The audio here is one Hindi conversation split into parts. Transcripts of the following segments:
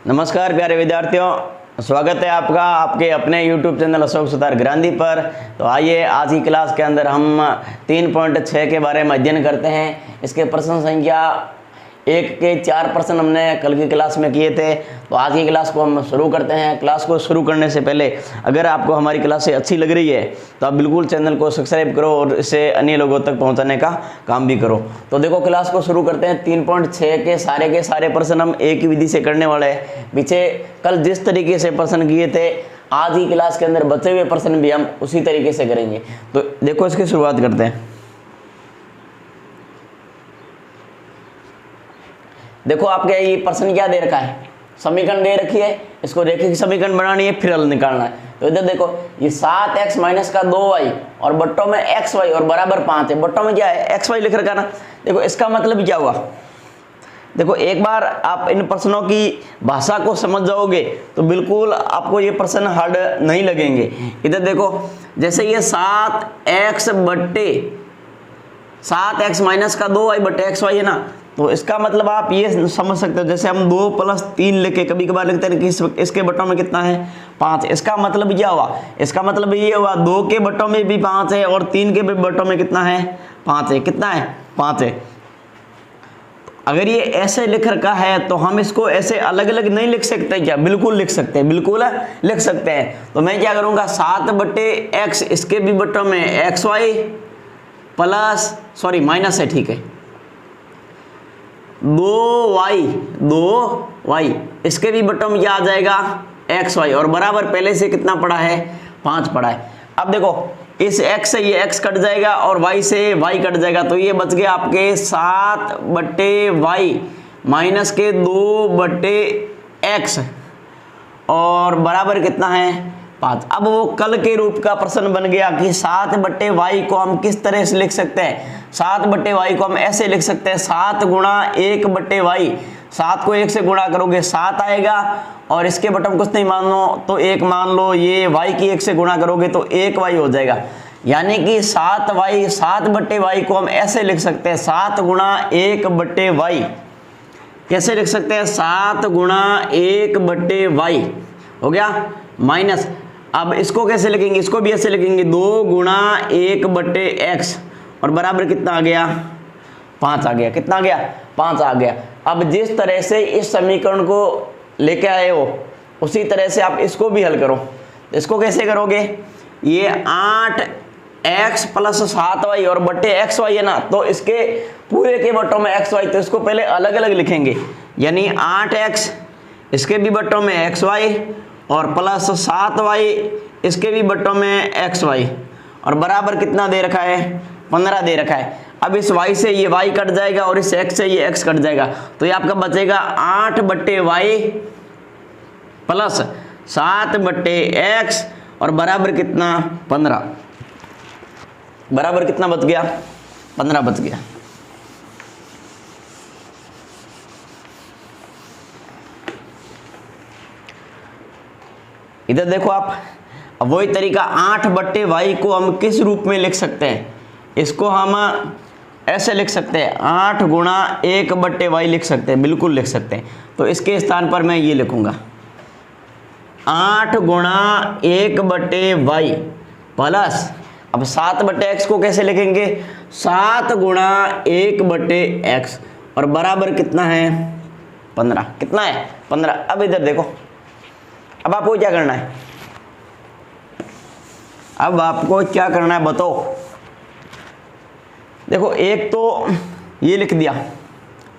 नमस्कार प्यारे विद्यार्थियों, स्वागत है आपका आपके अपने YouTube चैनल अशोक सुतार ग्रांधी पर। तो आइए आज की क्लास के अंदर हम 3.6 के बारे में अध्ययन करते हैं। इसके प्रश्न संख्या 1 के 4 प्रश्न हमने कल की क्लास में किए थे। तो आज की क्लास को हम शुरू करते हैं। क्लास को शुरू करने से पहले अगर आपको हमारी क्लासें अच्छी लग रही है तो आप बिल्कुल चैनल को सब्सक्राइब करो और इसे अन्य लोगों तक पहुंचाने का काम भी करो। तो देखो क्लास को शुरू करते हैं। 3.6 के सारे प्रश्न हम एक ही विधि से करने वाले हैं। पीछे कल जिस तरीके से प्रश्न किए थे आज की क्लास के अंदर बचे हुए प्रश्न भी हम उसी तरीके से करेंगे। तो देखो इसकी शुरुआत करते हैं। देखो आपके ये प्रश्न क्या दे रखा है, समीकरण दे रखी है, इसको रेखीय समीकरण बनानी है फिर हल निकालना है। तो इधर देखो ये 7x माइनस का 2y और बट्टों में xy और बराबर 5 है। बट्टों में क्या है xy लिख रखा ना। देखो इसका मतलब क्या हुआ, देखो एक बार आप इन प्रश्नों की भाषा को समझ जाओगे तो बिल्कुल आपको ये प्रश्न हार्ड नहीं लगेंगे। इधर देखो जैसे ये 7x माइनस का 2y बटे xy है ना, तो इसका मतलब आप ये समझ सकते हो जैसे हम 2 + 3 लेके कभी कभार लिखते हैं कि इसके बट्टों में कितना है 5। इसका मतलब क्या हुआ, इसका मतलब ये हुआ 2 के बट्टों में भी 5 है और 3 के भी बट्टों में कितना है 5 है। कितना है 5 है। अगर ये ऐसे लिख रखा है तो हम इसको ऐसे अलग अलग नहीं लिख सकते क्या, बिल्कुल लिख सकते हैं, बिल्कुल लिख सकते हैं। तो मैं क्या करूँगा 7/x इसके भी बट्टों में xy प्लस माइनस है, ठीक है, 2y इसके भी बट्टों में क्या आ जाएगा xy और बराबर पहले से कितना पड़ा है 5 पड़ा है। अब देखो इस x से ये x कट जाएगा और y से y कट जाएगा, तो ये बच गया आपके 7/y माइनस के 2/x और बराबर कितना है 5। अब वो कल के रूप का प्रश्न बन गया कि 7/y को हम किस तरह से लिख सकते हैं। 7/y को हम ऐसे लिख सकते हैं 7 गुणा 1/y। 7 को 1 से गुणा करोगे 7 आएगा और इसके बटन कुछ नहीं मान लो तो 1 मान लो, ये y की 1 से गुणा करोगे तो 1y हो जाएगा। यानी कि 7/y को हम ऐसे लिख सकते हैं 7 गुणा 1/y। कैसे लिख सकते हैं 7 गुणा 1/y हो गया माइनस। अब इसको कैसे लिखेंगे, इसको भी ऐसे लिखेंगे 2 गुणा 1/x और बराबर कितना आ गया 5 आ गया। कितना आ गया 5 आ गया। अब जिस तरह से इस समीकरण को लेके आए हो उसी तरह से आप इसको भी हल करो। इसको कैसे करोगे, ये 8x + 7y और बट्टे xy है ना, तो इसके पूरे के बट्टों में xy, तो इसको पहले अलग अलग लिखेंगे। यानी 8x इसके भी बट्टों में xy और प्लस 7y इसके भी बट्टों में xy और बराबर कितना दे रखा है 15 दे रखा है। अब इस y से ये y कट जाएगा और इस x से ये x कट जाएगा, तो ये आपका बचेगा 8/y प्लस 7/x और बराबर कितना 15। बराबर कितना बच गया 15 बच गया। इधर देखो आप, अब वही तरीका 8/y को हम किस रूप में लिख सकते हैं, इसको हम ऐसे लिख सकते हैं 8 गुणा 1/y लिख सकते हैं, बिल्कुल लिख सकते हैं। तो इसके स्थान पर मैं ये लिखूंगा 8 गुणा 1/y प्लस, अब 7/x को कैसे लिखेंगे 7 गुणा 1/x और बराबर कितना है 15। कितना है 15। अब इधर देखो, अब आपको क्या करना है, अब आपको क्या करना है बताओ। देखो एक तो ये लिख दिया,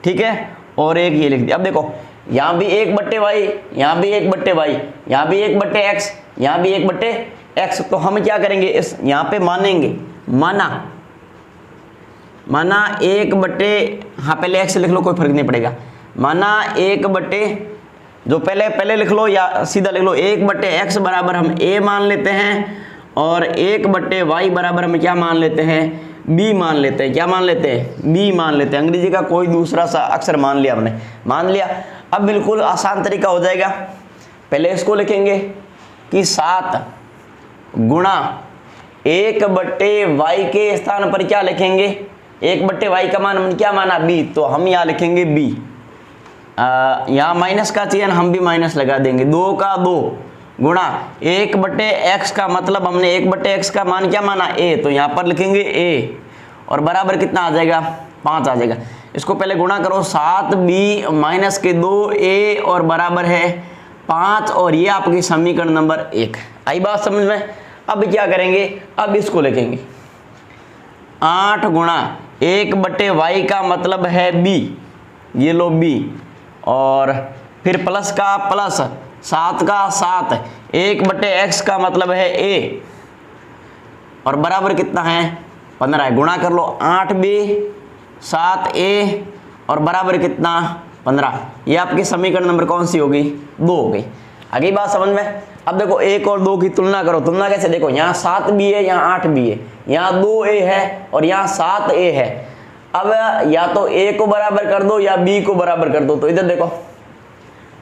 ठीक है, और एक ये लिख दिया। अब देखो यहाँ भी 1/y, यहाँ भी 1/y, यहाँ भी 1/x, यहाँ भी 1/x। तो हम क्या करेंगे, इस यहाँ पे मानेंगे, माना 1/, हाँ पहले x लिख लो कोई फर्क नहीं पड़ेगा, माना 1/, जो पहले लिख लो या सीधा लिख लो 1/x बराबर हम a मान लेते हैं और 1/y बराबर हम क्या मान लेते हैं b मान लेते हैं। क्या मान लेते हैं b मान लेते हैं। अंग्रेजी का कोई दूसरा सा अक्षर मान लिया हमने, मान लिया। अब बिल्कुल आसान तरीका हो जाएगा। पहले इसको लिखेंगे कि 7 गुणा 1/y के स्थान पर क्या लिखेंगे 1/y का मान हम क्या माना b, तो हम यहाँ लिखेंगे b। यहाँ माइनस का चिन्ह हम भी माइनस लगा देंगे, 2 का 2 गुणा 1/x का मतलब हमने 1/x का मान क्या माना a, तो यहाँ पर लिखेंगे a और बराबर कितना आ जाएगा 5 आ जाएगा। इसको पहले गुणा करो 7b माइनस के 2a और बराबर है 5 और ये आपकी समीकरण नंबर 1। आई बात समझ में। अब क्या करेंगे, अब इसको लिखेंगे 8 गुणा 1/y का मतलब है b, ये लो b और फिर प्लस का प्लस 7 का 7 1/x का मतलब है a और बराबर कितना है 15 है। गुणा कर लो 8b 7a और बराबर कितना 15। ये आपकी समीकरण नंबर कौन सी होगी 2 हो गई। आगे बात समझ में। अब देखो 1 और 2 की तुलना करो। तुलना कैसे, देखो यहाँ 7b है, यहाँ 8b है, यहाँ 2a है और यहाँ 7a है। अब या तो a को बराबर कर दो या b को बराबर कर दो। तो इधर देखो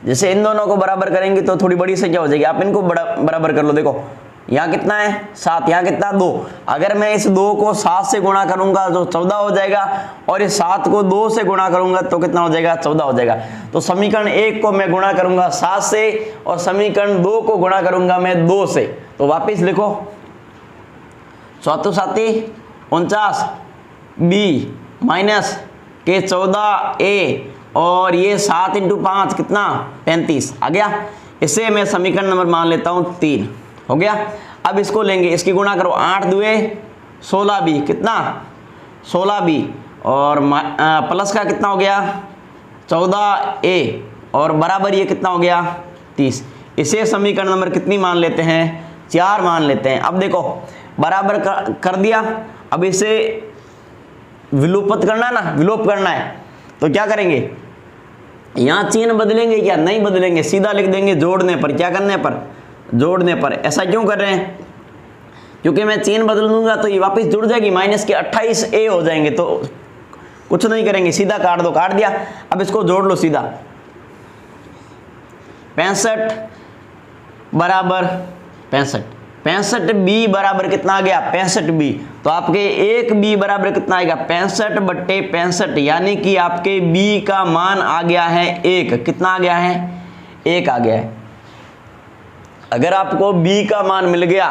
जैसे इन दोनों को बराबर करेंगे तो थोड़ी बड़ी संख्या हो जाएगी, आप इनको बराबर कर लो। देखो यहाँ कितना है 7, यहाँ कितना 2। अगर मैं इस 2 को 7 से गुणा करूंगा तो 14 हो जाएगा और इस 7 को 2 से गुणा करूंगा तो कितना हो जाएगा 14 हो जाएगा। तो समीकरण 1 को मैं गुणा करूंगा 7 से और समीकरण 2 को गुणा करूंगा मैं 2 से। तो वापिस लिखो 7 49 b माइनस के 14a और ये 7 × 5 कितना 35 आ गया। इसे मैं समीकरण नंबर मान लेता हूँ 3 हो गया। अब इसको लेंगे, इसकी गुणा करो 8 2 16b कितना 16b और प्लस का कितना हो गया 14a और बराबर ये कितना हो गया 30। इसे समीकरण नंबर कितनी मान लेते हैं 4 मान लेते हैं। अब देखो बराबर कर दिया। अब इसे विलोपित करना है ना, विलोप करना है तो क्या करेंगे, यहाँ चिन्ह बदलेंगे क्या, नहीं बदलेंगे, सीधा लिख देंगे जोड़ने पर। क्या करने पर, जोड़ने पर। ऐसा क्यों कर रहे हैं, क्योंकि मैं चिन्ह बदल दूंगा तो ये वापस जुड़ जाएगी, माइनस के 28a हो जाएंगे। तो कुछ नहीं करेंगे, सीधा काट दो, काट दिया। अब इसको जोड़ लो सीधा, 65 बराबर 65, 65b बराबर कितना आ गया 65b। तो आपके 1b बराबर कितना आएगा 65/65, यानी कि आपके b का मान आ गया है 1। कितना आ गया है 1 आ गया है। अगर आपको b का मान मिल गया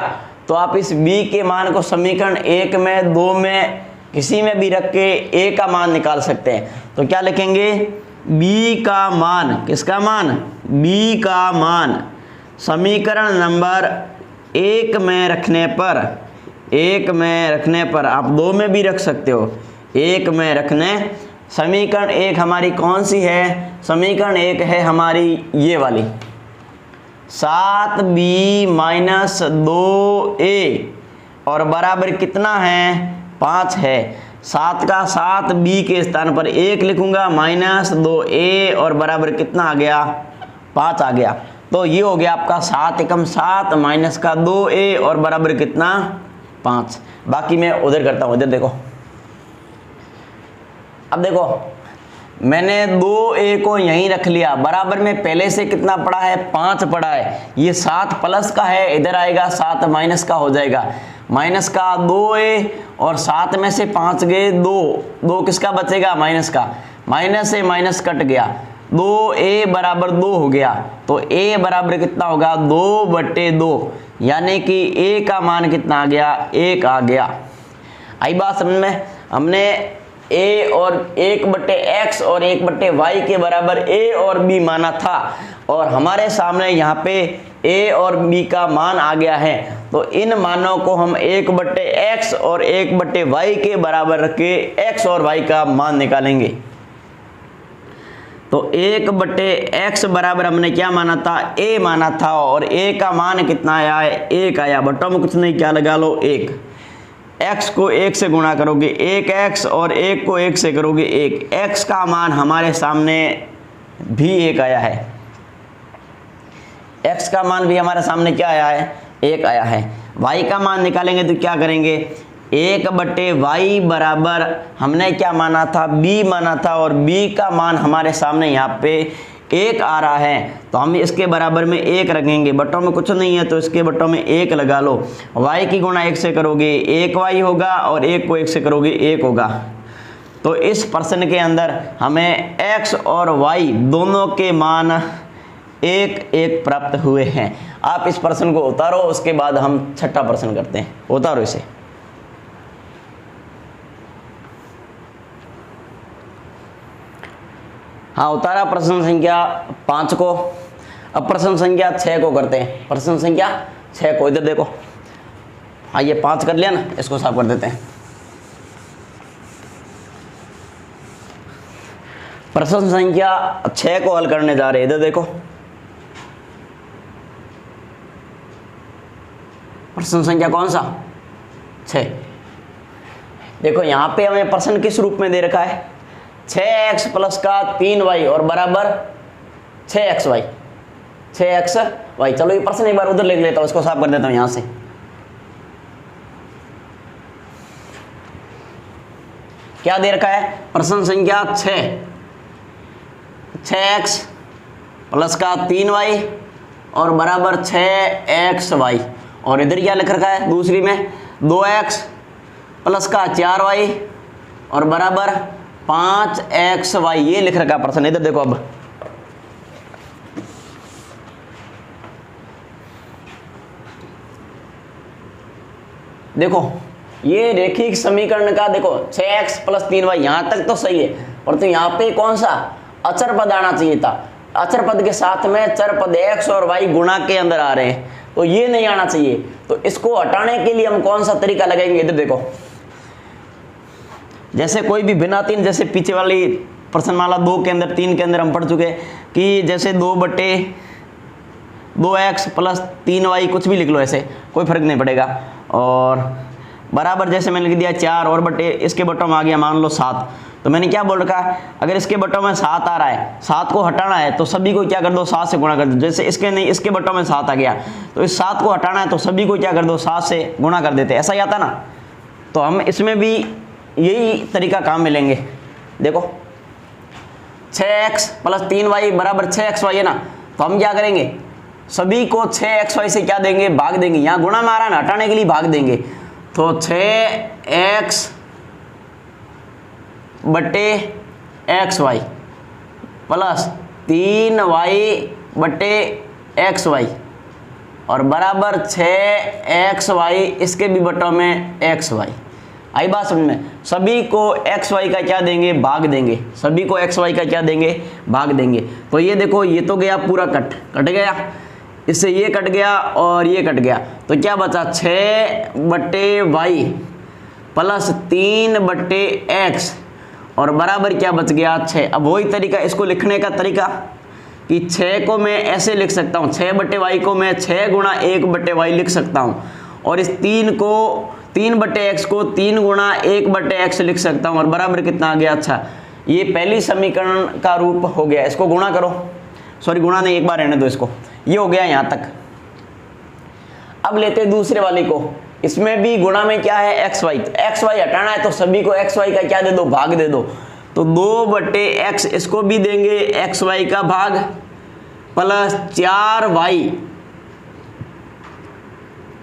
तो आप इस b के मान को समीकरण 1 में 2 में किसी में भी रख के a का मान निकाल सकते हैं। तो क्या लिखेंगे, b का मान, किसका मान, b का मान समीकरण नंबर 1 में रखने पर, 1 में रखने पर, आप 2 में भी रख सकते हो, 1 में रखने, समीकरण 1 हमारी कौन सी है, समीकरण 1 है हमारी ये वाली 7b माइनस 2a और बराबर कितना है 5 है। 7 का 7 b के स्थान पर 1 लिखूंगा माइनस 2a और बराबर कितना आ गया 5 आ गया। तो ये हो गया आपका 7 एकम 7 माइनस का 2a और बराबर कितना 5। बाकी मैं उधर करता हूँ, इधर देखो। अब देखो मैंने 2a को यहीं रख लिया, बराबर में पहले से कितना पड़ा है 5 पड़ा है। ये 7 प्लस का है, इधर आएगा 7 माइनस का हो जाएगा, माइनस का 2a और 7 में से 5 गए 2 किसका बचेगा माइनस का, माइनस से माइनस कट गया, 2a बराबर 2 हो गया। तो a बराबर कितना होगा 2/2, यानी कि a का मान कितना आ गया 1 आ गया। आई बात समझ में। हमने a और 1/x और 1/y के बराबर a और b माना था और हमारे सामने यहाँ पे a और b का मान आ गया है। तो इन मानों को हम 1/x और 1/y के बराबर रख के x और y का मान निकालेंगे। तो 1/x बराबर हमने क्या माना था a माना था और a का मान कितना आया है 1 आया। बटों में कुछ नहीं, क्या लगा लो 1, x को 1 से गुणा करोगे 1x और 1 को 1 से करोगे 1, x का मान हमारे सामने भी 1 आया है, x का मान भी हमारे सामने क्या आया है 1 आया है। y का मान निकालेंगे तो क्या करेंगे 1/y बराबर हमने क्या माना था b माना था और b का मान हमारे सामने यहाँ पे 1 आ रहा है। तो हम इसके बराबर में 1 रखेंगे, बटों में कुछ नहीं है तो इसके बटों में 1 लगा लो। y की गुणा 1 से करोगे 1y होगा और 1 को 1 से करोगे 1 होगा। तो इस प्रश्न के अंदर हमें x और y दोनों के मान एक एक प्राप्त हुए हैं। आप इस प्रश्न को उतारो, उसके बाद हम छठा प्रश्न करते हैं। उतारो इसे। हाँ, उतारा प्रश्न संख्या 5 को। अब प्रश्न संख्या 6 को करते हैं। प्रश्न संख्या 6 को इधर देखो। हाँ, ये 5 कर लिया ना, इसको साफ कर देते हैं। प्रश्न संख्या 6 को हल करने जा रहे हैं। इधर देखो, प्रश्न संख्या कौन सा? 6। देखो यहाँ पे हमें प्रश्न किस रूप में दे रखा है? 6x प्लस का 3y और बराबर 6xy। 6xy। चलो ये प्रश्न एक बार उधर लिख लेता हूँ, इसको साफ कर देता हूँ यहाँ से। क्या दे रखा है? प्रश्न संख्या 6x प्लस का 3y और बराबर 6xy। और इधर क्या लिख रखा है दूसरी में? 2x प्लस का 4y और बराबर 5xy। ये लिख रखा है प्रश्न। इधर देखो, अब देखो ये रेखिक समीकरण का देखो 6x प्लस 3y यहां तक तो सही है, परंतु यहाँ पे कौन सा अचर पद आना चाहिए था। अचर पद के साथ में चर पद x और y गुणा के अंदर आ रहे हैं, तो ये नहीं आना चाहिए। तो इसको हटाने के लिए हम कौन सा तरीका लगाएंगे? इधर देखो, जैसे कोई भी भिन्न 3, जैसे पीछे वाली प्रश्नमाला 2 के अंदर 3 के अंदर हम पढ़ चुके कि जैसे 2x प्लस 3y कुछ भी लिख लो, ऐसे कोई फर्क नहीं पड़ेगा। और बराबर जैसे मैंने लिख दिया 4 और बटे इसके बटों में आ गया मान लो 7। तो मैंने क्या बोल रखा है? अगर इसके बटों में 7 आ रहा है, 7 को हटाना है तो सभी को क्या कर दो? 7 से गुणा कर दो। जैसे इसके नहीं, इसके बटों में 7 आ गया तो इस 7 को हटाना है तो सभी को क्या कर दो? 7 से गुणा कर देते। ऐसा ही आता ना। तो हम इसमें भी यही तरीका काम में लेंगे। देखो 6x प्लस 3y बराबर 6xy है ना, तो हम क्या करेंगे? सभी को 6xy से क्या देंगे? भाग देंगे। यहाँ गुणा में आ रहा है ना, हटाने के लिए भाग देंगे। तो 6x बटे xy प्लस 3y बटे xy और बराबर 6xy इसके भी बटों में xy। आई बात समझ में? सभी को xy का क्या देंगे? भाग देंगे। सभी को xy का क्या देंगे? भाग देंगे। तो ये देखो, ये तो गया पूरा कट गया, इससे ये कट गया और ये कट गया। तो क्या बचा? 6 बटे y प्लस 3 बटे x और बराबर क्या बच गया? 6। अब वही तरीका इसको लिखने का तरीका कि 6 को मैं ऐसे लिख सकता हूँ, 6 बटे y को मैं 6 गुणा 1 बटे y लिख सकता हूँ। और इस 3 बटे x को 3 गुणा 1 बटे x लिख सकता हूँ। और बराबर कितना आ गया? अच्छा, ये पहली समीकरण का रूप हो गया। इसको गुणा करो, सॉरी गुणा नहीं, एक बार रहने दो इसको। ये हो गया यहाँ तक। अब लेते हैं दूसरे वाले को। इसमें भी गुणा में क्या है? xy। xy हटाना है तो सभी को xy का क्या दे दो? भाग दे दो। तो 2 बटे x इसको भी देंगे xy का भाग प्लस 4y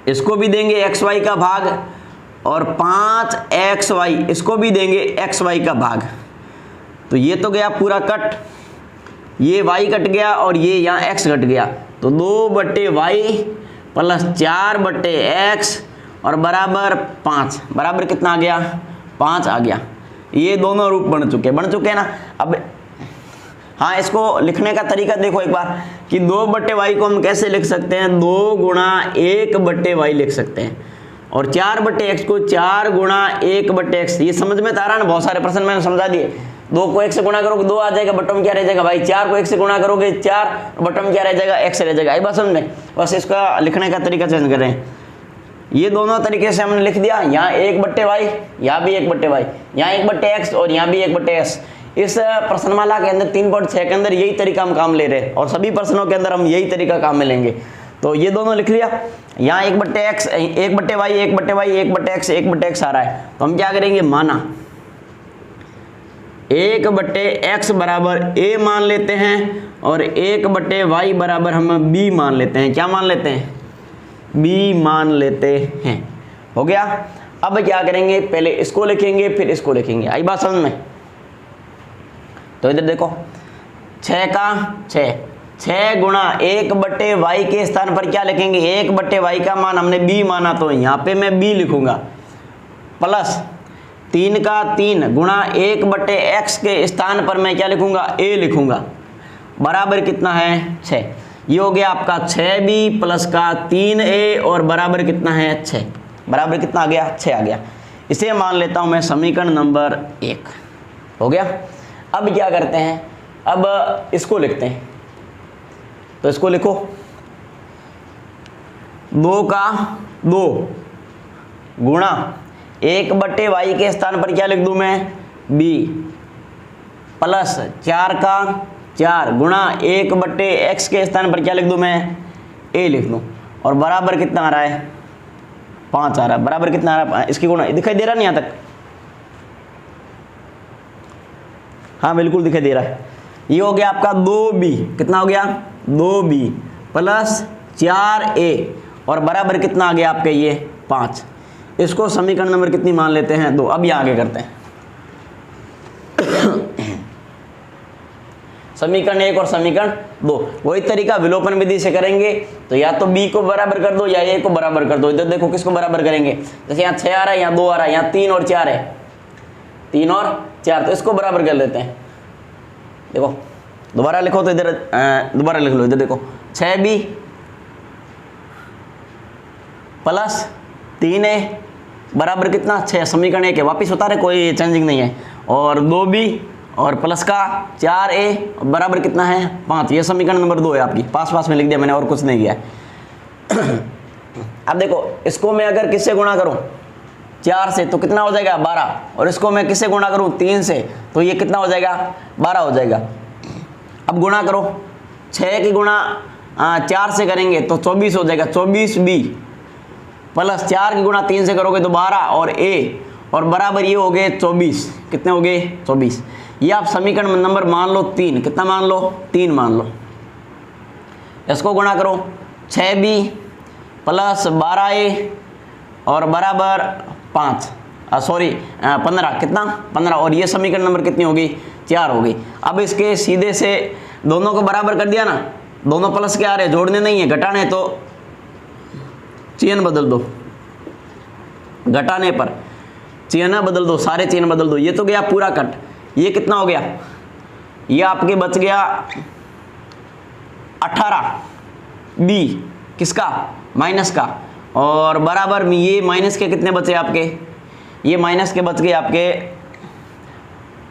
इसको भी देंगे xy का भाग और 5xy इसको भी देंगे xy का भाग। तो ये तो गया पूरा कट, ये y कट गया और ये यहाँ x कट गया। तो 2 बटे y प्लस 4 बटे x और बराबर 5। बराबर कितना आ गया? 5 आ गया। ये दोनों रूप बन चुके हैं ना। अब हाँ, इसको लिखने का तरीका देखो एक बार कि 2 बटे y को हम कैसे लिख सकते हैं? 2 गुणा 1 बटे y लिख सकते हैं। और 4 बटे x को 4 गुणा 1 बटे x। ये समझ में आ रहा है ना? बहुत सारे प्रश्न मैंने समझा दिए। 2 को 1 से गुणा करोगे 2 आ जाएगा, बटन में क्या रह जाएगा भाई? 4 को 1 से गुणा करोगे 4, बटन में क्या रह जाएगा? x रह जाएगा। आई बात समझ में? बस इसका लिखने का तरीका चेंज कर रहे हैं। ये दोनों तरीके से हमने लिख दिया। यहाँ 1 बट्टे y, यहाँ भी 1 बट्टे y, यहाँ 1 बट्टे x और यहाँ भी 1 बट्टे s। इस प्रश्नमाला के अंदर 3.6 के अंदर यही तरीका हम काम ले रहे हैं और सभी प्रश्नों के अंदर हम यही तरीका काम में लेंगे। तो ये दोनों लिख लिया। यहाँ 1 बट्टे x, 1 बट्टे y, 1 बट्टे y, 1 बट्टे x, 1 बट्टे x आ रहा है। तो हम क्या करेंगे? माना 1 बट्टे x बराबर a मान लेते हैं और 1 बट्टे y बराबर हम b मान लेते हैं। क्या मान लेते हैं? b मान लेते हैं। हो गया। अब क्या करेंगे? पहले इसको लिखेंगे फिर इसको लिखेंगे। आई बात समझ में? तो इधर देखो 6 का 6 गुणा 1/y के स्थान पर क्या लिखेंगे, 1/y का मान हमने b माना तो यहाँ पे मैं b लिखूंगा, प्लस 3 का 3 गुणा 1/x के स्थान पर मैं क्या लिखूंगा, a लिखूंगा, बराबर कितना है 6। ये हो गया आपका 6b प्लस का 3a और बराबर कितना है 6, बराबर कितना आ गया 6 आ गया। इसे मान लेता हूं मैं समीकरण नंबर 1 हो गया। अब क्या करते हैं, अब इसको लिखते हैं, तो इसको लिखो 2 का 2 गुणा 1/y के स्थान पर क्या लिख दूं मैं b, प्लस 4 का 4 गुणा 1/x के स्थान पर क्या लिख दूं मैं a लिख दूं, और बराबर कितना आ रहा है 5 आ रहा है, बराबर कितना आ रहा है, इसकी गुणा दिखाई दे रहा नहीं यहाँ तक, हाँ बिल्कुल दिखाई दे रहा है। ये हो गया आपका 2b, कितना हो गया 2b प्लस 4a और बराबर कितना आ गया आपके ये 5। इसको समीकरण नंबर कितनी मान लेते हैं 2। अब यहाँ आगे करते हैं समीकरण 1 और समीकरण 2, वही तरीका विलोपन विधि से करेंगे, तो या तो b को बराबर कर दो या a को बराबर कर दो। इधर देखो किसको बराबर करेंगे, जैसे यहाँ 6 आ रहा है, यहाँ 2 आ रहा है, यहाँ 3 और 4 है, 3 और 4, तो इसको बराबर कर लेते हैं। देखो दोबारा लिखो, तो इधर दोबारा लिख लो, इधर देखो 6b प्लस 3a बराबर कितना 6, समीकरण 1 है, वापिस उतारे, कोई चेंजिंग नहीं है, और 2b और प्लस का 4a बराबर कितना है 5। ये समीकरण नंबर 2 है आपकी, पास में लिख दिया मैंने और कुछ नहीं किया। अब देखो इसको मैं अगर किससे गुणा करूं 4 से तो कितना हो जाएगा 12, और इसको मैं किससे गुणा करूं 3 से तो ये कितना हो जाएगा 12 हो जाएगा। अब गुणा करो 6 की गुणा 4 से करेंगे तो 24 हो जाएगा, 24b प्लस 4 की गुणा 3 से करोगे तो 12 और a और बराबर ये हो गए 24, कितने हो गए 24। ये आप समीकरण नंबर मान लो 3, कितना मान लो 3 मान लो। इसको गुणा करो 6b प्लस 12a और बराबर 5 15, कितना 15, और ये समीकरण नंबर कितनी होगी 4 होगी। अब इसके सीधे से दोनों को बराबर कर दिया ना, दोनों प्लस के आ रहे, जोड़ने नहीं है घटाने, तो चिन्ह बदल दो, घटाने पर चिन्ह बदल दो, सारे चिन्ह बदल दो। ये तो गया पूरा कट, ये कितना हो गया, ये आपके बच गया 18b किसका माइनस का, और बराबर में ये माइनस के कितने बचे आपके, ये माइनस के बच गए आपके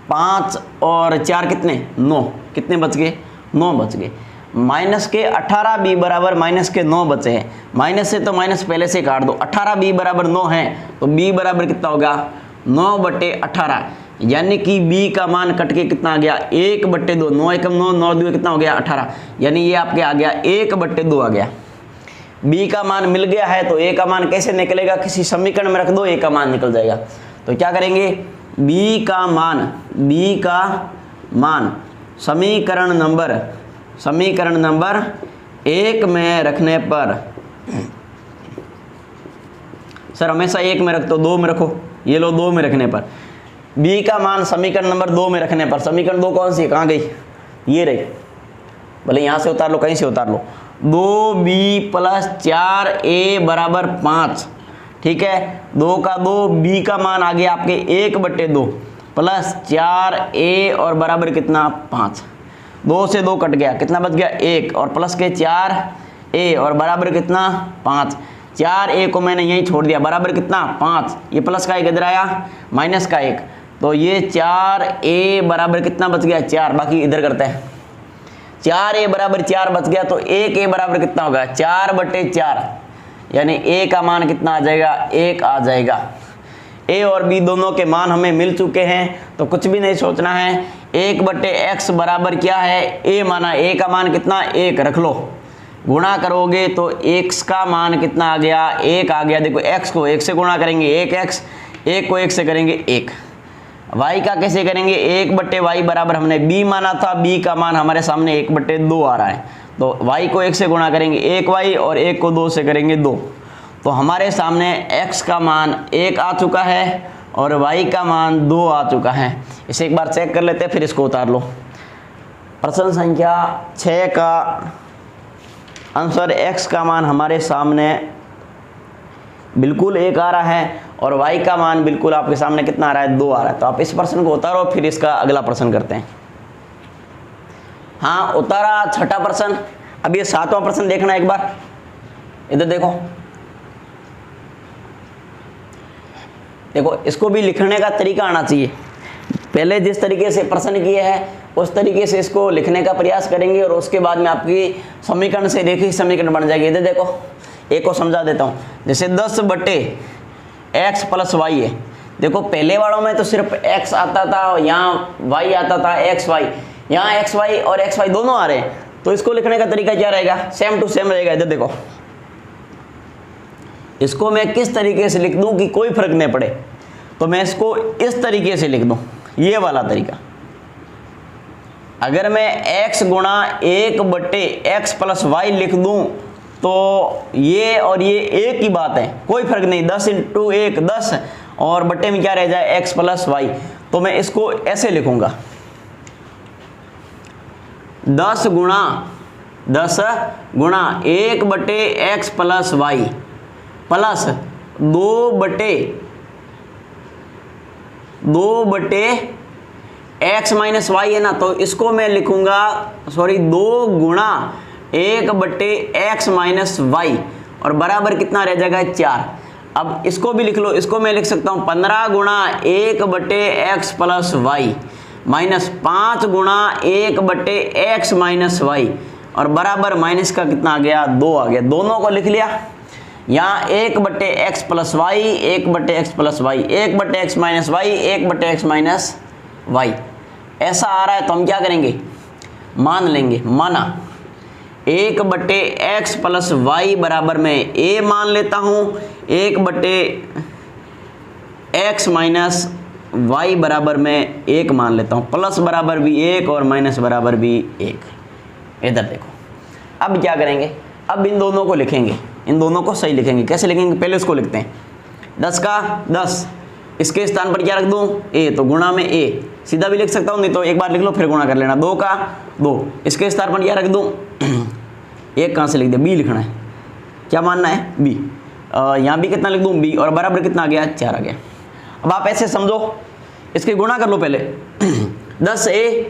5 और 4 कितने 9, कितने बच गए 9 बच गए। माइनस के 18b बराबर माइनस के 9 बचे हैं, माइनस से तो माइनस पहले से काट दो, 18b बराबर 9 है तो b बराबर कितना होगा 9/18, यानी कि b का मान कट के कितना आ गया 1/2, 9 एकम 9, 9 2 कितना हो गया 18, यानी ये आपके आ गया 1/2 आ गया। b का मान मिल गया है तो a का मान कैसे निकलेगा, किसी समीकरण में रख दो, a का मान निकल जाएगा। तो क्या करेंगे b का मान समीकरण नंबर 1 में रखने पर, सर हमेशा 1 में रख दो, 2 में रखो, ये लो 2 में रखने पर b का मान समीकरण नंबर 2 में रखने पर, समीकरण 2 कौन सी है, कहाँ गई, ये रही, भले यहाँ से उतार लो कहीं से उतार लो, 2b प्लस 4a बराबर 5, ठीक है, 2 का 2, b का मान आ गया आपके 1/2 प्लस 4a और बराबर कितना 5, 2 से 2 कट गया, कितना बच गया 1 और प्लस के 4a और बराबर कितना 5, 4a को मैंने यहीं छोड़ दिया, बराबर कितना 5, ये प्लस का 1 इधर आया माइनस का 1, तो ये 4a बराबर कितना बच गया 4, बाकी इधर करते हैं, 4a बराबर 4 बच गया, तो 1a बराबर कितना होगा 4/4, यानी a का मान कितना आ जाएगा 1 आ जाएगा। a और b दोनों के मान हमें मिल चुके हैं, तो कुछ भी नहीं सोचना है, 1/x बराबर क्या है a माना, a का मान कितना 1 रख लो, गुणा करोगे तो x का मान कितना आ गया 1 आ गया। देखो x को 1 से गुणा करेंगे 1x, 1 को 1 से करेंगे 1, y का कैसे करेंगे 1/y बराबर हमने b माना था, b का मान हमारे सामने 1/2 आ रहा है, तो y को 1 से गुणा करेंगे 1y और 1 को 2 से करेंगे 2, तो हमारे सामने x का मान 1 आ चुका है और y का मान 2 आ चुका है। इसे एक बार चेक कर लेते हैं, फिर इसको उतार लो। प्रश्न संख्या 6 का आंसर x का मान हमारे सामने बिल्कुल 1 आ रहा है और y का मान बिल्कुल आपके सामने कितना आ रहा है, 2 आ रहा है। तो आप इस प्रश्न को उतारो, फिर इसका अगला प्रश्न करते हैं। हाँ उतारा, छठा प्रश्न। अब ये 7वां प्रश्न देखना एक बार, इधर देखो। देखो इसको भी लिखने का तरीका आना चाहिए। पहले जिस तरीके से प्रश्न किए हैं उस तरीके से इसको लिखने का प्रयास करेंगे और उसके बाद में आपकी समीकरण से रेखीय समीकरण बन जाएगी। इधर देखो, एक को समझा देता हूँ। जैसे 10/x + y है। देखो पहले वालों में तो सिर्फ x आता था, यहाँ y आता था, xy। यहाँ xy और xy दोनों आ रहे हैं, तो इसको लिखने का तरीका क्या रहेगा, सेम टू सेम रहेगा। इधर देखो, इसको मैं किस तरीके से लिख दूं कि कोई फर्क नहीं पड़े, तो मैं इसको इस तरीके से लिख दूं, ये वाला तरीका। अगर मैं x गुणा 1/x + y लिख दूं तो ये और ये एक ही बात है, कोई फर्क नहीं। 10 × 1 10 और बट्टे में क्या रह जाए, x + y। तो मैं इसको ऐसे लिखूंगा, 10 गुणा 1/x + y plus 2/x - y है ना, तो इसको मैं लिखूंगा 2 गुणा 1/x - y और बराबर कितना रह जाएगा, 4। अब इसको भी लिख लो, इसको मैं लिख सकता हूँ 15 गुणा 1/x + y माइनस 5 गुणा 1/x - y और बराबर माइनस का कितना आ गया, 2 आ गया। दोनों को लिख लिया। यहाँ 1/x + y 1/x + y 1/x - y 1/x - y ऐसा आ रहा है, तो हम क्या करेंगे, मान लेंगे। माना 1/x + y बराबर में a मान लेता हूँ, 1/x - y बराबर में 1 मान लेता हूँ। प्लस बराबर भी 1 और माइनस बराबर भी 1। इधर देखो, अब क्या करेंगे, अब इन दोनों को लिखेंगे, इन दोनों को सही लिखेंगे। कैसे लिखेंगे, पहले इसको लिखते हैं। 10 का 10, इसके स्थान पर क्या रख दूं, a, तो गुणा में a सीधा भी लिख सकता हूं, नहीं तो एक बार लिख लो फिर गुणा कर लेना। 2 का 2, इसके स्थान पर क्या रख दूं, 1 कहाँ से लिख दिया, b लिखना है। क्या मानना है, b। यहाँ भी कितना लिख दूं, b और बराबर कितना आ गया, 4 आ गया। अब आप ऐसे समझो, इसके गुणा कर लो पहले। 10a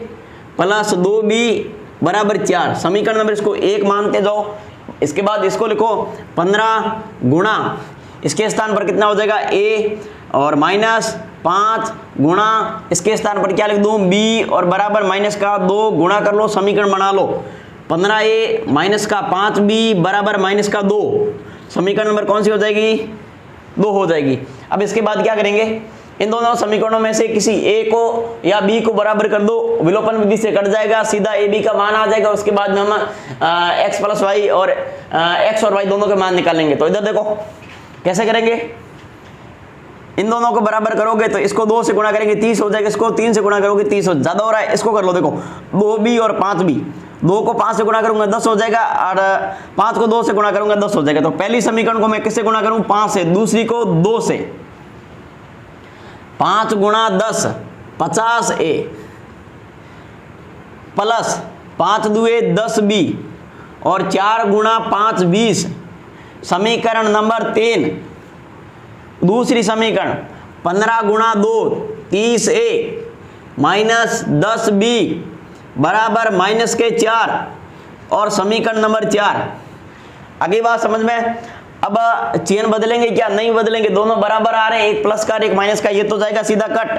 + 2b बराबर 4, समीकरण नंबर इसको 1 मानते जाओ। इसके बाद इसको लिखो 15 गुणा, इसके स्थान पर कितना हो जाएगा, a और माइनस 5 गुणा, इसके स्थान पर क्या लिख दूं, b और बराबर माइनस का 2 गुणा कर लो, समीकरण बना लो। 15a माइनस का 5b बराबर माइनस का 2, समीकरण नंबर कौन सी हो जाएगी, 2 हो जाएगी। अब इसके बाद क्या करेंगे, इन दोनों समीकरणों में से किसी a को या b को बराबर कर दो, विलोपन विधि से कट जाएगा, सीधा a b का मान आ जाएगा। उसके बाद में हम x + y और x और y दोनों के मान निकालेंगे। तो इधर देखो कैसे करेंगे, इन दोनों को बराबर करोगे तो इसको 2 से गुणा करेंगे 30 हो जाएगा, इसको 3 से गुणा करोगे 30 हो, ज्यादा हो रहा है, इसको कर लो। देखो 2b और 5b, 2 को 5 से गुणा करूंगा 10 हो जाएगा और 5 को 2 से गुणा करूंगा 10 हो जाएगा। तो पहली समीकरण को मैं किससे गुणा करूं, 5 से, दूसरी को 2 से। 5 गुणा 10 50a प्लस 5 दुए 10b और 4 गुणा 5 20, समीकरण नंबर 3। दूसरी समीकरण 15 गुणा 2 30a माइनस 10b बराबर माइनस के 4 और समीकरण नंबर 4। आगे बात समझ में। अब चिन्ह बदलेंगे क्या, नहीं बदलेंगे, दोनों बराबर आ रहे हैं, एक प्लस का एक माइनस का, ये तो जाएगा सीधा कट।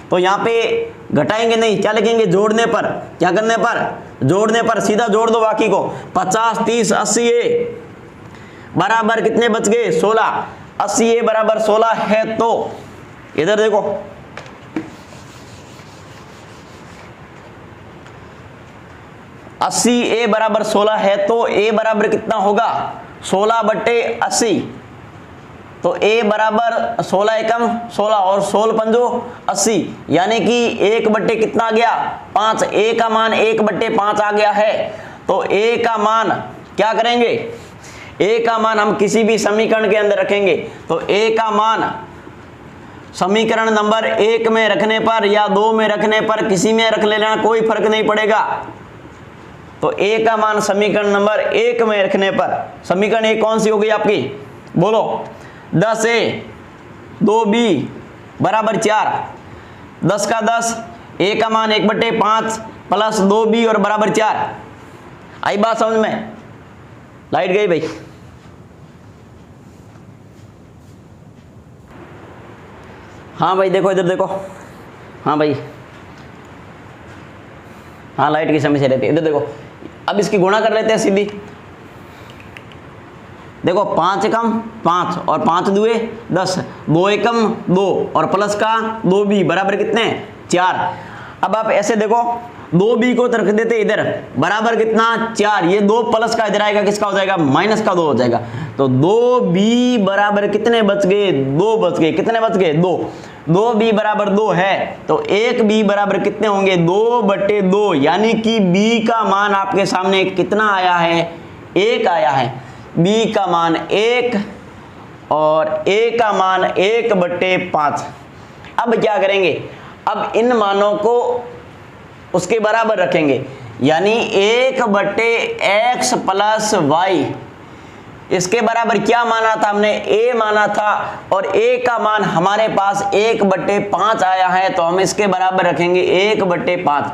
तो यहाँ पे घटाएंगे नहीं, क्या लिखेंगे, जोड़ने पर, क्या करने पर, जोड़ने पर, सीधा जोड़ दो बाकी को। 50 30 80a बराबर कितने बच गए, 16। 80a बराबर 16 है, तो इधर देखो 80a बराबर 16 है, तो a बराबर कितना होगा, 16/80। तो a बराबर 16 एकम 16 और 16 पंजो 80, यानी कि 1/, कितना आ गया, 5। a का मान 1/5 आ गया है। तो a का मान क्या करेंगे, a का मान हम किसी भी समीकरण के अंदर रखेंगे, तो a का मान समीकरण नंबर 1 में रखने पर या 2 में रखने पर, किसी में रख लेना, कोई फर्क नहीं पड़ेगा। तो a का मान समीकरण नंबर 1 में रखने पर, समीकरण 1 कौन सी होगी आपकी, बोलो, 10a 2b बराबर 4, 10 का 10, a का मान 1/5 प्लस 2b और बराबर 4। आई बात समझ में? लाइट गई भाई? हाँ भाई देखो, इधर देखो, हाँ भाई, हाँ लाइट की समस्या रहती है, इधर देखो। अब इसकी गुणा कर लेते हैं सीधी, देखो 5 एकम 5 और 5 दुए 10, 2 एकम 2 और प्लस का 2b बराबर कितने, 4। अब आप ऐसे देखो, 2b को रख देते इधर, बराबर कितना, 4। ये 2 प्लस का इधर आएगा, किसका हो जाएगा, माइनस का 2 हो जाएगा। तो 2b बराबर कितने बच गए, 2 बच गए। कितने बच गए, 2। 2b बराबर 2 है, तो 1b बराबर कितने होंगे, 2/2, यानी कि b का मान आपके सामने कितना आया है, 1 आया है। b का मान 1 और a का मान 1/5। अब क्या करेंगे, अब इन मानों को उसके बराबर रखेंगे, यानी 1/x प्लस y। इसके बराबर क्या माना था हमने, a माना था, और a का मान हमारे पास 1/5 आया है, तो हम इसके बराबर रखेंगे 1/5।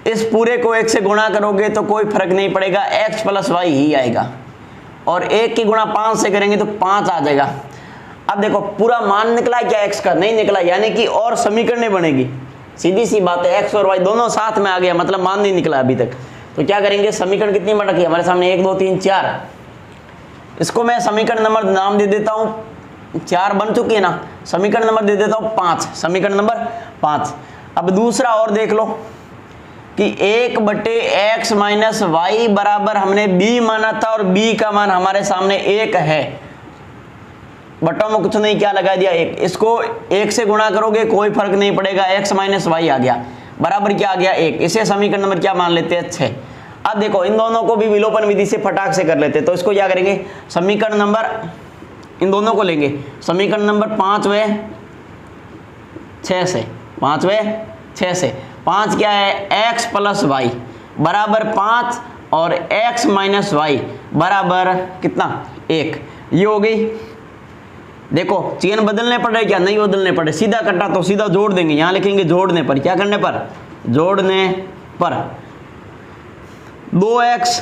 इस पूरे को 1 से गुणा करोगे तो कोई फर्क नहीं पड़ेगा, x प्लस y ही आएगा, और 1 की गुणा 5 से करेंगे तो 5 आ जाएगा। अब देखो पूरा मान निकला क्या, x का नहीं निकला, यानी कि और समीकरण बनेगी। सीधी सी बात है, x और y दोनों साथ में आ गया, मतलब मान नहीं निकला अभी तक। तो क्या करेंगे, समीकरण कितनी बन रखी है हमारे सामने, 1 2 3 4। इसको मैं समीकरण नंबर नाम दे देता हूँ, 4 बन चुकी है ना, समीकरण नंबर दे देता हूँ 5, समीकरण नंबर 5। अब दूसरा और देख लो कि 1/x माइनस वाई बराबर हमने b माना था, और b का मान हमारे सामने 1 है। बटों में कुछ नहीं, क्या लगा दिया, 1। इसको 1 से गुणा करोगे कोई फर्क नहीं पड़ेगा, x माइनस वाई आ गया, बराबर क्या आ गया, 1। इसे समीकरण नंबर क्या मान लेते हैं, 6। अब देखो इन दोनों को भी विलोपन विधि से फटाक से कर लेते हैं। तो इसको क्या करेंगे, समीकरण नंबर, इन दोनों को लेंगे, समीकरण नंबर 5वें 6 से, 5वें 6 से। 5 क्या है, x प्लस वाई बराबर 5 और x माइनस वाई बराबर कितना, 1। ये हो गई। देखो चेन बदलने पड़ रहे क्या, नहीं बदलने पड़े, सीधा कटा तो सीधा जोड़ देंगे, यहाँ लिखेंगे जोड़ने पर, क्या करने पर, जोड़ने पर। 2x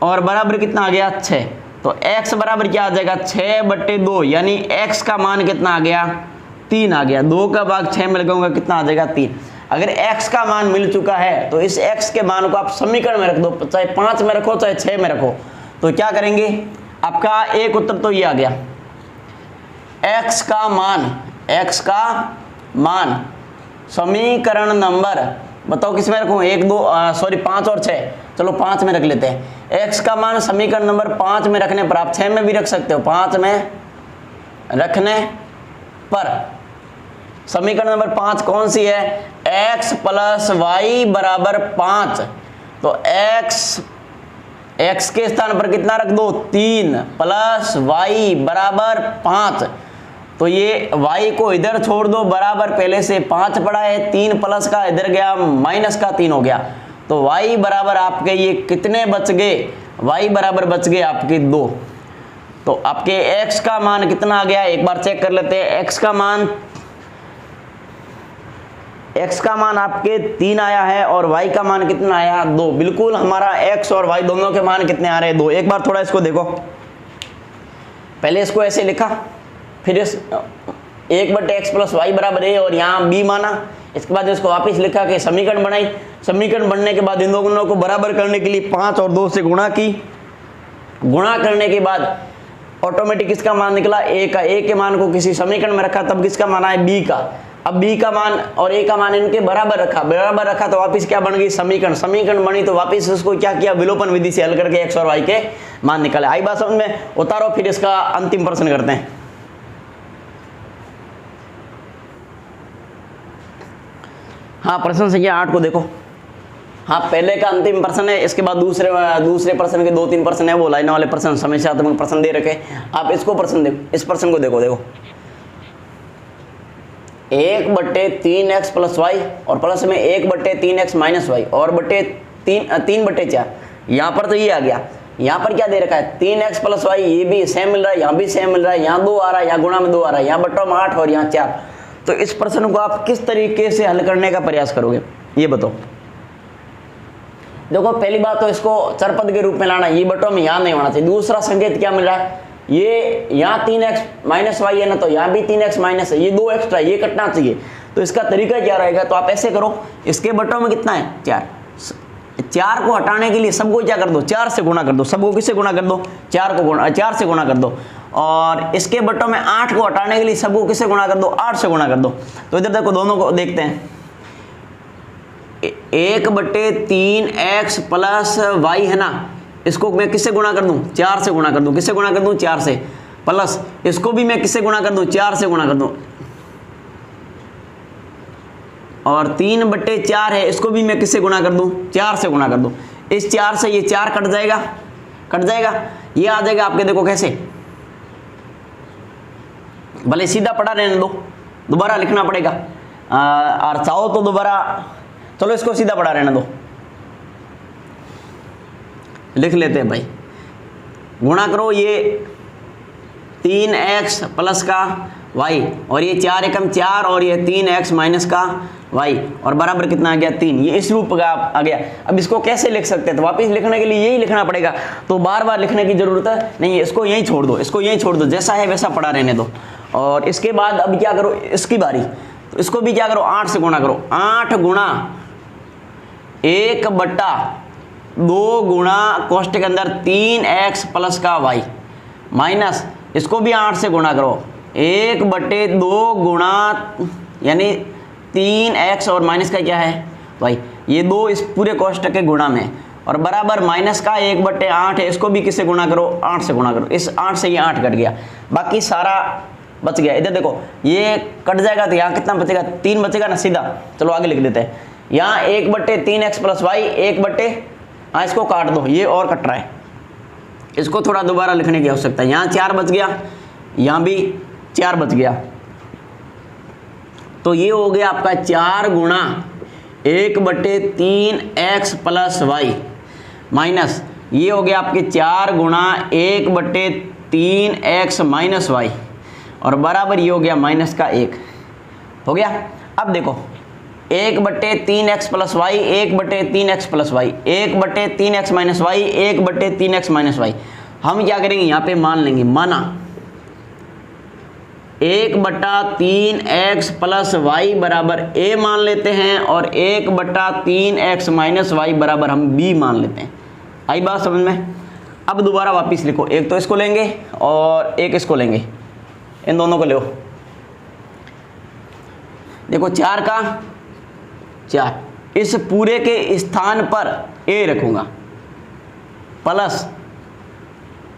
और बराबर कितना आ गया, 6। तो x बराबर क्या आ जाएगा, 6/2, यानी x का मान कितना आ गया, 3 आ गया। 2 का भाग 6 में लगाऊंगा, कितना आ जाएगा, 3। अगर x का मान मिल चुका है तो इस x के मान को आप समीकरण में रख दो, चाहे 5 में रखो चाहे 6 में रखो। तो क्या करेंगे, आपका एक उत्तर तो ये आ गया, x का मान समीकरण नंबर, बताओ किस में रखूं, 1 2 सॉरी 5 और 6, चलो 5 में रख लेते हैं। x का मान समीकरण नंबर 5 में रखने पर, आप 6 में भी रख सकते हो, 5 में रखने पर समीकरण नंबर 5 कौन सी है, x प्लस वाई बराबर 5। तो x के स्थान पर कितना रख दो, 3 प्लस वाई बराबर 5। तो ये y को इधर छोड़ दो, बराबर पहले से 5 पड़ा है, 3 प्लस का इधर गया, माइनस का 3 हो गया। तो y बराबर आपके ये कितने बच गए, y बराबर बच गए आपके 2। तो आपके x का मान कितना आ गया, एक बार चेक कर लेते हैं। x का मान आपके 3 आया है, और y का मान कितना आया, 2। बिल्कुल हमारा x और y दोनों के मान कितने आ रहे हैं, 2। एक बार थोड़ा इसको देखो, पहले इसको ऐसे लिखा, फिर इस 1/x प्लस वाई बराबर a और यहाँ b माना, इसके बाद इसको वापस लिखा कि समीकरण बनाई। समीकरण बनने के बाद इन दोनों को बराबर करने के लिए 5 और 2 से गुणा की, गुणा करने के बाद ऑटोमेटिक इसका मान निकला a का। a के मान को किसी समीकरण में रखा, तब किसका मान आया, b का। अब b का मान और a का मान इनके बराबर रखा, तो वापस क्या बन गई, समीकरण बनी। तो वापस इसको क्या किया, विलोपन विधि से हल करके x और y के मान निकाले। आई बात समझ में, उतारो, फिर इसका अंतिम प्रश्न करते हैं। हाँ, प्रश्न संख्या 8 को देखो। हाँ, पहले का अंतिम प्रश्न है, इसके बाद दूसरे प्रश्न के 2-3 प्रश्न है, वो लाइन वाले प्रश्न, समस्यात्मक प्रश्न दे रखे। आप इसको प्रश्न देखो, इस प्रश्न को देखो। 1/3x प्लस वाई और प्लस में 1/3x माइनस वाई और बटे 3/4। यहाँ पर तो ये आ गया, यहाँ पर क्या दे रखा है 3x प्लस वाई, ये भी सेम मिल रहा है, यहाँ भी सेम मिल रहा है, यहाँ 2 आ रहा है, यहाँ गुणा में 2 आ रहा है, यहाँ बट्टा में 8 और यहाँ 4। तो इस प्रश्न को आप किस तरीके से हल करने का प्रयास करोगे ये बताओ। देखो पहली बात तो इसको चरपद के रूप में लाना, ये बटों में यहाँ नहीं होना चाहिए। दूसरा संकेत क्या मिल रहा है, ये यहाँ 3x माइनस वाई है ना, तो यहाँ भी 3x माइनस है, ये 2 एक्स्ट्रा, ये कटना चाहिए। तो इसका तरीका क्या रहेगा, तो आप ऐसे करो, इसके बटों में कितना है 4 को हटाने के लिए सबको क्या कर दो 4 से गुणा कर दो, सबको किससे गुणा कर दो 4 से गुणा कर दो। और इसके बटों में 8 को हटाने के लिए सबको किससे गुणा कर दो 8 से गुणा कर दो। तो इधर देखो दोनों को देखते हैं, 1/3x प्लस वाई है ना, इसको मैं किससे गुणा कर दूं 4 से गुणा कर दूं, किससे गुणा कर दूं 4 से, प्लस इसको भी मैं किससे गुणा कर दूं 4 से गुणा कर दूं, और 3/4 है, इसको भी मैं किससे गुणा कर दूं 4 से गुणा कर दूं। इस 4 से ये 4 कट जाएगा, ये आ जाएगा आपके, देखो कैसे, भले सीधा पढ़ा रहने दो, दोबारा लिखना पड़ेगा और चाहो तो दोबारा, चलो इसको सीधा पढ़ा रहने दो, लिख लेते हैं भाई। गुणा करो ये 3x प्लस का y और ये 4 एकम 4 और ये 3x माइनस का y और बराबर कितना आ गया 3। ये इस रूप का आ गया। अब इसको कैसे लिख सकते हैं, तो वापस लिखने के लिए यही लिखना पड़ेगा, तो बार बार लिखने की जरूरत नहीं है, इसको यहीं छोड़ दो, इसको यहीं छोड़ दो, जैसा है वैसा पढ़ा रहने दो। और इसके बाद अब क्या करो, इसकी बारी, तो इसको भी क्या करो 8 से गुणा करो, 8 गुणा 1/2 गुणा कोष्ठक के अंदर 3x प्लस का y माइनस, इसको भी 8 से गुणा करो, 1/2 गुणा यानी 3x और माइनस का क्या है y, ये 2 इस पूरे कोष्ठक के गुणा में और बराबर माइनस का 1/8 है, इसको भी किससे गुणा करो 8 से गुणा करो। इस 8 से ये 8 कट गया, बाकी सारा बच गया। इधर देखो ये कट जाएगा तो यहाँ कितना बचेगा 3 बचेगा ना सीधा। चलो आगे लिख देते हैं, यहाँ 1/3x प्लस वाई 1/, हाँ इसको काट दो, ये और कट रहा है, इसको थोड़ा दोबारा लिखने की आवश्यकता है। यहाँ 4 बच गया, यहाँ भी 4 बच गया, तो ये हो गया आपका 4 गुणा 1/3x प्लस वाई माइनस, ये हो गया आपके 4 गुणा 1/3x माइनस वाई और बराबर ये हो गया माइनस का 1 हो गया। अब देखो 1/3x plus y 1/3x plus y 1/3x minus y 1/3x minus y, हम क्या करेंगे यहाँ पे मान लेंगे, माना 1/3x प्लस वाई बराबर a मान लेते हैं और 1/3x माइनस वाई बराबर हम b मान लेते हैं। आई बात समझ में। अब दोबारा वापस लिखो, एक तो इसको लेंगे और एक इसको लेंगे, इन दोनों को लो। देखो 4 का 4, इस पूरे के स्थान पर a रखूंगा प्लस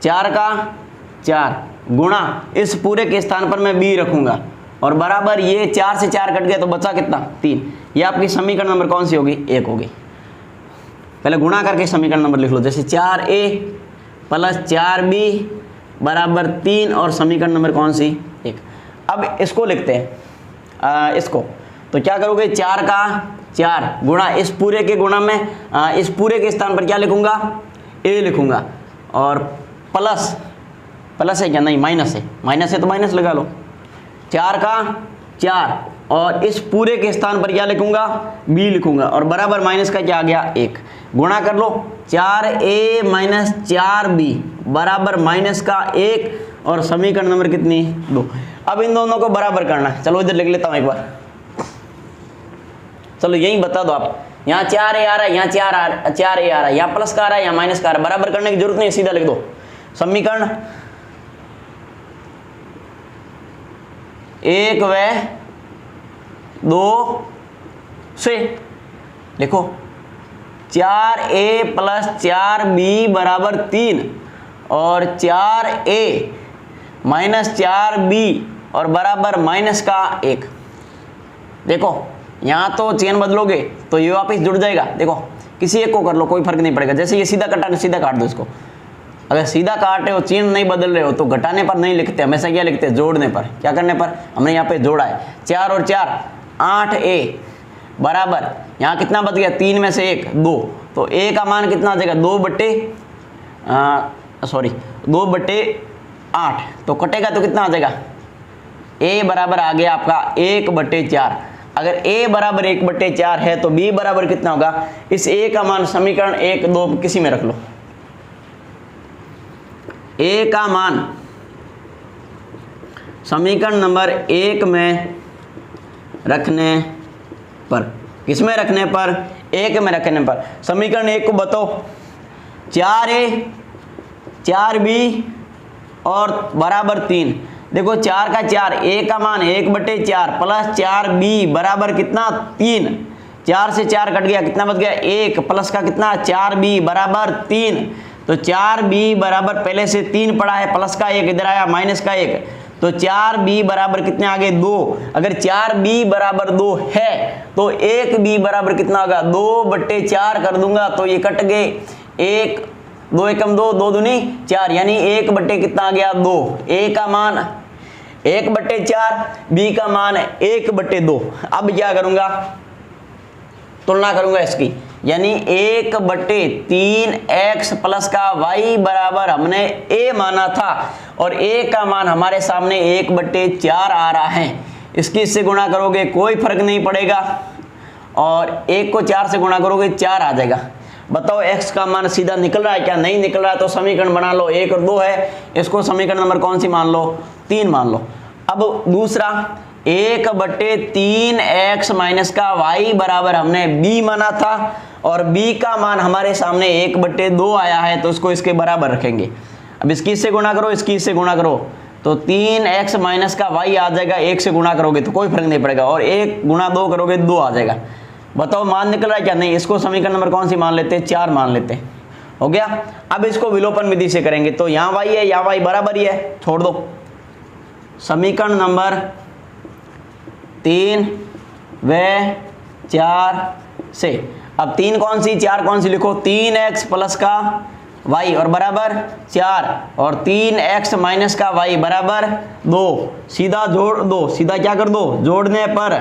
4 का 4 गुणा इस पूरे के स्थान पर मैं b रखूंगा और बराबर ये 4 से 4 कट गया तो बचा कितना 3। ये आपकी समीकरण नंबर कौन सी होगी 1 होगी। पहले गुणा करके समीकरण नंबर लिख लो, जैसे 4a प्लस 4b बराबर 3 और समीकरण नंबर कौन सी 1। अब इसको लिखते हैं, इसको तो क्या करोगे 4 का 4 गुणा इस पूरे के गुणा में इस पूरे के स्थान पर क्या लिखूंगा a लिखूंगा और प्लस है क्या नहीं माइनस है तो माइनस लगा लो। 4 का 4 और इस पूरे के स्थान पर क्या लिखूंगा b लिखूंगा और बराबर माइनस का क्या आ गया 1। गुणा कर लो 4a माइनस 4b बराबर माइनस का 1 और समीकरण नंबर कितनी 2। अब इन दोनों को बराबर करना है। चलो इधर लिख लेता हूं एक बार, चलो यही बता दो आप, यहाँ 4a आ रहा है, यहाँ 4a आ रहा है, यहाँ प्लस का आ रहा है, यहाँ माइनस का आ रहा है, बराबर करने की जरूरत नहीं, सीधा लिख दो समीकरण 1 व 2 से लिखो 4a प्लस 4b बराबर 3 और 4a माइनस 4b और बराबर माइनस का 1। देखो यहाँ तो चेन बदलोगे तो ये वापस जुड़ जाएगा। देखो किसी एक को कर लो, कोई फर्क नहीं पड़ेगा, जैसे ये सीधा कटा सीधा काट दो इसको। अगर सीधा काट रहे हो, चिन्ह नहीं बदल रहे हो, तो घटाने पर नहीं लिखते, हमेशा क्या लिखते हैं, जोड़ने पर। क्या करने पर, हमने यहाँ पे जोड़ा है 4 और 4 8a बराबर, यहाँ कितना बच गया, 3 में से 1 2, तो a का मान कितना आ जाएगा, 2/8, तो कटेगा तो कितना आ जाएगा, a बराबर आ गया आपका 1/4। अगर a बराबर 1/4 है तो b बराबर कितना होगा, इस a का मान समीकरण 1 2 किसी में रख लो, a का मान समीकरण नंबर 1 में रखने पर, किसमें रखने पर, 1 में रखने पर, समीकरण 1 को बताओ, 4a 4b और बराबर 3। देखो 4 का 4, a का मान 1/4 प्लस 4b बराबर कितना 3, 4 से 4 कट गया, कितना बच गया 1, प्लस का कितना 4b बराबर 3, तो 4b बराबर पहले से 3 पड़ा है, प्लस का 1 इधर आया, माइनस का 1, तो 4b बराबर कितने आ गए 2। अगर 4b बराबर 2 है तो 1b बराबर कितना होगा, 2/4 कर दूंगा तो ये कट गए, 1 2 एकम 2 2 दूनी 4, यानी 1 कितना आ गया 2, a का मान 1/4, b का मान 1/2। अब क्या करूंगा, तुलना करूंगा इसकी, यानी 1/3x प्लस का y बराबर हमने a माना था और a का मान हमारे सामने 1/4 आ रहा है, इसकी इससे गुणा करोगे कोई फर्क नहीं पड़ेगा, और 1 को 4 से गुणा करोगे 4 आ जाएगा। बताओ x का मान सीधा निकल रहा है क्या, नहीं निकल रहा है तो समीकरण बना लो, 1 और 2 है, इसको समीकरण नंबर कौन सी मान लो, 3 मान लो। अब दूसरा 1/3x माइनस का y बराबर हमने b माना था और b का मान हमारे सामने 1/2 आया है, तो इसको इसके बराबर रखेंगे। अब इसकी इससे गुणा करो, इसकी इससे गुणा करो, तो 3x माइनस का y आ जाएगा, 1 से गुणा करोगे तो कोई फर्क नहीं पड़ेगा, और 1 गुणा 2 करोगे 2 आ जाएगा। बताओ मान निकल रहा है क्या, नहीं, इसको समीकरण नंबर कौन सी मान लेते हैं, 4 मान लेते हैं, हो गया। अब इसको विलोपन विधि से करेंगे, तो यहाँ y है, यहाँ y बराबर ही है, छोड़ दो। समीकरण नंबर 3 व 4 से, अब 3 कौन सी 4 कौन सी लिखो, 3x प्लस का y और बराबर 4 और 3x माइनस का y बराबर 2, सीधा जोड़ दो, सीधा क्या कर दो, जोड़ने पर,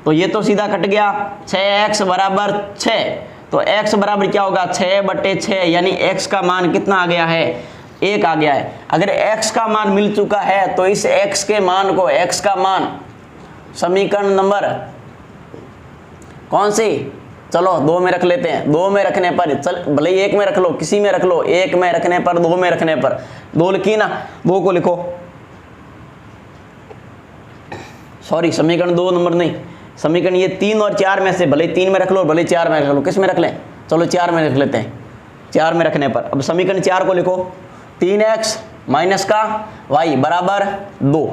तो ये तो सीधा कट गया, 6x बराबर 6, तो x बराबर क्या होगा 6/6, यानी x का मान कितना आ गया है, 1 आ गया है। अगर x का मान मिल चुका है तो इस x के मान को, x का मान समीकरण नंबर कौन सी, चलो 2 में रख लेते हैं, 2 में रखने पर, चल भले 1 में रख लो, किसी में रख लो, 1 में रखने पर, 2 में रखने पर, 2 लिखी ना, 2 को लिखो, सॉरी समीकरण 2 नंबर नहीं, समीकरण ये 3 और 4 में से, भले 3 में रख लो, भले 4 में रख लो, किस में रख लें, चलो 4 में रख लेते हैं, 4 में रखने पर। अब समीकरण 4 को लिखो, 3x माइनस का y बराबर 2,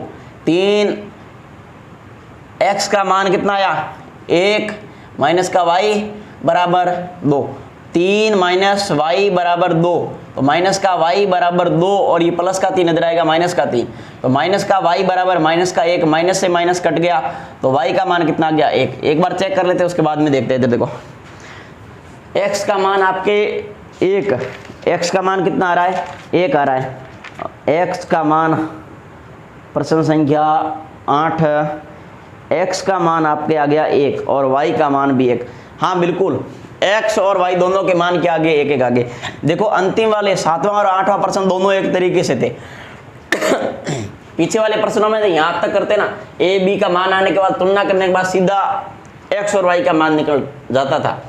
3x का मान कितना आया 1 माइनस का y बराबर 2, 3 माइनस y बराबर 2, तो माइनस का y बराबर 2 और ये प्लस का 3 इधर आएगा, माइनस का 3, तो माइनस का y बराबर माइनस का 1, माइनस से माइनस कट गया, तो y का मान कितना आ गया 1। एक बार चेक कर लेते हैं, उसके बाद में देखते हैं। इधर देखो x का मान आपके 1, x का मान कितना आ रहा है 1 आ रहा है, x का मान प्रश्न संख्या 8, x का मान आपके आ गया 1 और y का मान भी 1। हाँ बिल्कुल, x और y दोनों के मान क्या आगे 1 1 आगे। देखो अंतिम वाले 7वां और 8वां प्रश्न दोनों एक तरीके से थे। पीछे वाले प्रश्नों में यहाँ तक करते ना, a b का मान आने के बाद तुलना करने के बाद सीधा x और y का मान निकल जाता था।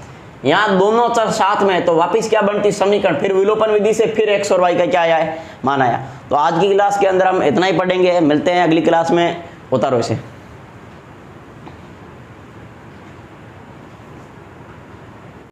यहाँ दोनों चर साथ में है तो वापिस क्या बनती समीकरण, फिर विलोपन विधि से फिर x और y का क्या आया है मान आया। तो आज की क्लास के अंदर हम इतना ही पढ़ेंगे, मिलते हैं अगली क्लास में, उतारो इसे।